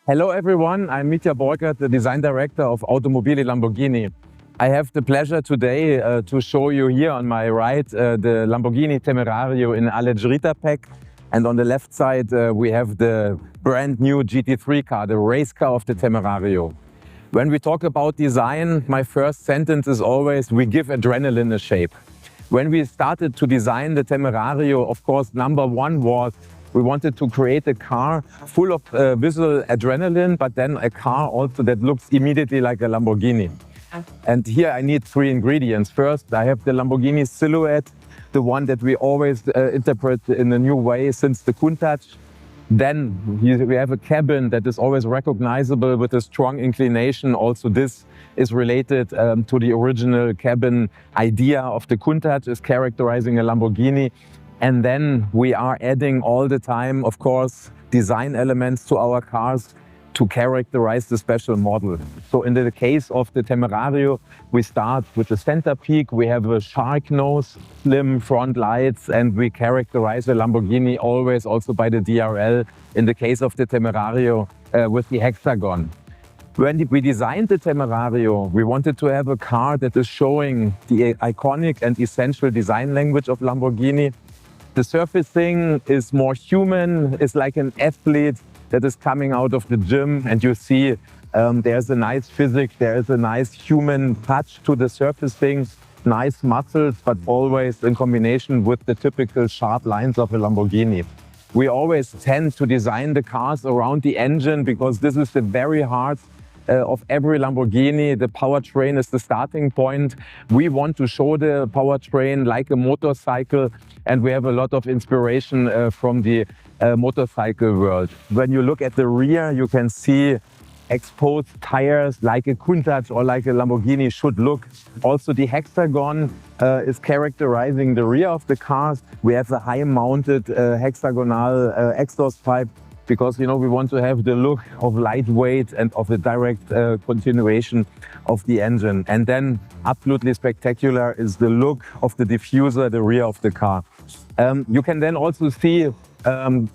Hello everyone, I'm Mitja Borkert, the design director of Automobili Lamborghini. I have the pleasure today to show you here on my right the Lamborghini Temerario in Alleggerita pack. And on the left side we have the brand new GT3 car, the race car of the Temerario. When we talk about design, my first sentence is always, we give adrenaline a shape. When we started to design the Temerario, of course, number one was we wanted to create a car full of visual adrenaline, but then a car also that looks immediately like a Lamborghini. And here I need three ingredients. First, I have the Lamborghini silhouette, the one that we always interpret in a new way since the Countach. Then we have a cabin that is always recognizable with a strong inclination. Also this is related to the original cabin idea of the Countach, is characterizing a Lamborghini. And then we are adding all the time, of course, design elements to our cars to characterize the special model. So in the case of the Temerario, we start with the center peak. We have a shark nose, slim front lights, and we characterize the Lamborghini always also by the DRL. In the case of the Temerario, with the hexagon. When we designed the Temerario, we wanted to have a car that is showing the iconic and essential design language of Lamborghini. The surfacing is more human, it's like an athlete that is coming out of the gym, and you see there's a nice physics, there's a nice human touch to the surfacing, nice muscles, but always in combination with the typical sharp lines of a Lamborghini. We always tend to design the cars around the engine because this is the very heart of every Lamborghini. The powertrain is the starting point. We want to show the powertrain like a motorcycle, and we have a lot of inspiration from the motorcycle world. When you look at the rear, you can see exposed tires like a Countach or like a Lamborghini should look. Also the hexagon is characterizing the rear of the cars. We have a high-mounted hexagonal exhaust pipe because, you know, we want to have the look of lightweight and of a direct continuation of the engine. And then absolutely spectacular is the look of the diffuser, the rear of the car. You can then also see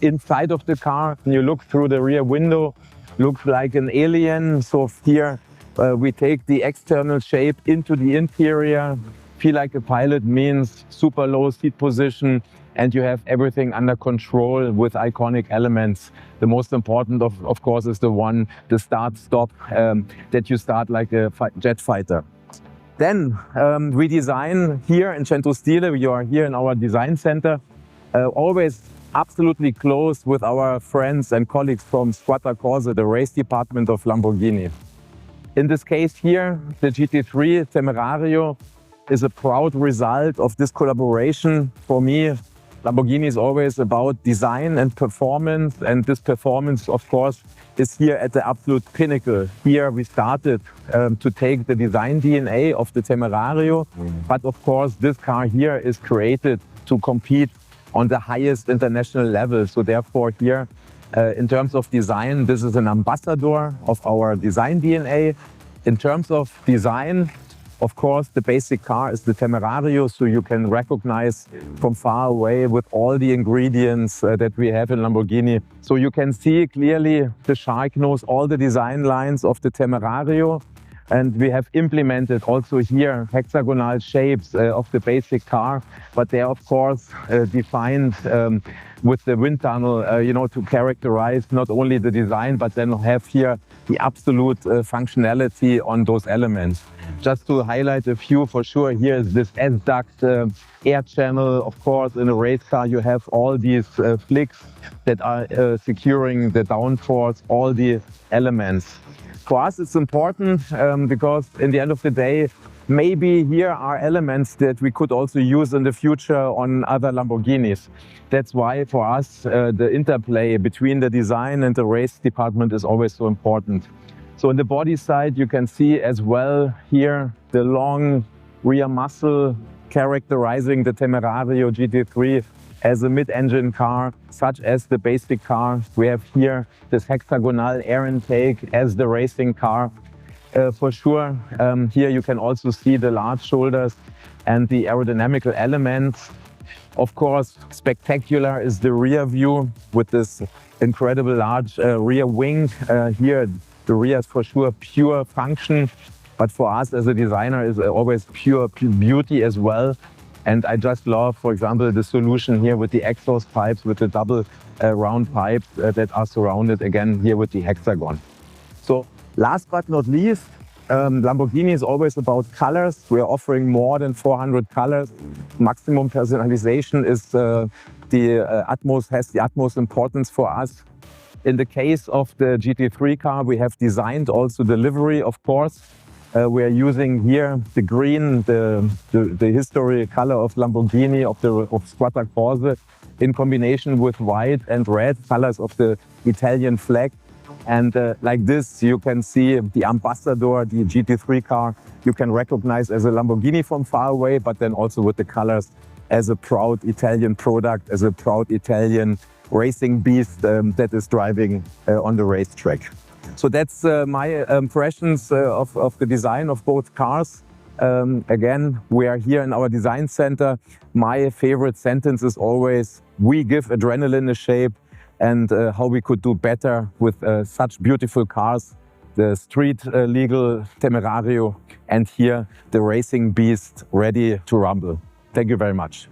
inside of the car, when you look through the rear window, looks like an alien. So here we take the external shape into the interior. Feel like a pilot means super low seat position, and you have everything under control with iconic elements. The most important, of course, is the start-stop, that you start like a jet fighter. Then we design here in Centro Stile. You are here in our design center, always absolutely close with our friends and colleagues from Squadra Corse, the race department of Lamborghini. In this case here, the GT3 Temerario is a proud result of this collaboration. For me, Lamborghini is always about design and performance, and this performance, of course, is here at the absolute pinnacle. Here we started to take the design DNA of the Temerario, but of course this car here is created to compete on the highest international level. So therefore here, in terms of design, this is an ambassador of our design DNA. In terms of design, of course, the basic car is the Temerario, so you can recognize from far away with all the ingredients that we have in Lamborghini. So you can see clearly the shark nose, all the design lines of the Temerario. And we have implemented also here hexagonal shapes of the basic car, but they are of course defined with the wind tunnel, you know, to characterize not only the design, but then have here the absolute functionality on those elements. Just to highlight a few, for sure, here is this S-duct air channel. Of course, in a race car, you have all these flicks that are securing the downforce, all the elements. For us, it's important because in the end of the day, maybe here are elements that we could also use in the future on other Lamborghinis. That's why for us, the interplay between the design and the race department is always so important. So on the body side, you can see as well here the long rear muscle characterizing the Temerario GT3 as a mid-engine car, such as the basic car. We have here this hexagonal air intake as the racing car. For sure, here you can also see the large shoulders and the aerodynamical elements. Of course, spectacular is the rear view with this incredible large rear wing. Here, the rear is for sure pure function, but for us as a designer is always pure beauty as well. And I just love, for example, the solution here with the exhaust pipes, with the double round pipes that are surrounded again here with the hexagon. So last but not least, Lamborghini is always about colors. We are offering more than 400 colors. Maximum personalization is has the utmost importance for us. In the case of the GT3 car, we have designed also the livery, of course. We are using here the green, the history color of Lamborghini, of Squadra Corse, in combination with white and red colors of the Italian flag. And like this, you can see the Ambassador, the GT3 car, you can recognize as a Lamborghini from far away, but then also with the colors as a proud Italian product, as a proud Italian racing beast that is driving on the racetrack. So that's my impressions of the design of both cars. Again, we are here in our design center. My favorite sentence is always, we give adrenaline a shape, and how we could do better with such beautiful cars. The street legal Temerario, and here the racing beast ready to rumble. Thank you very much.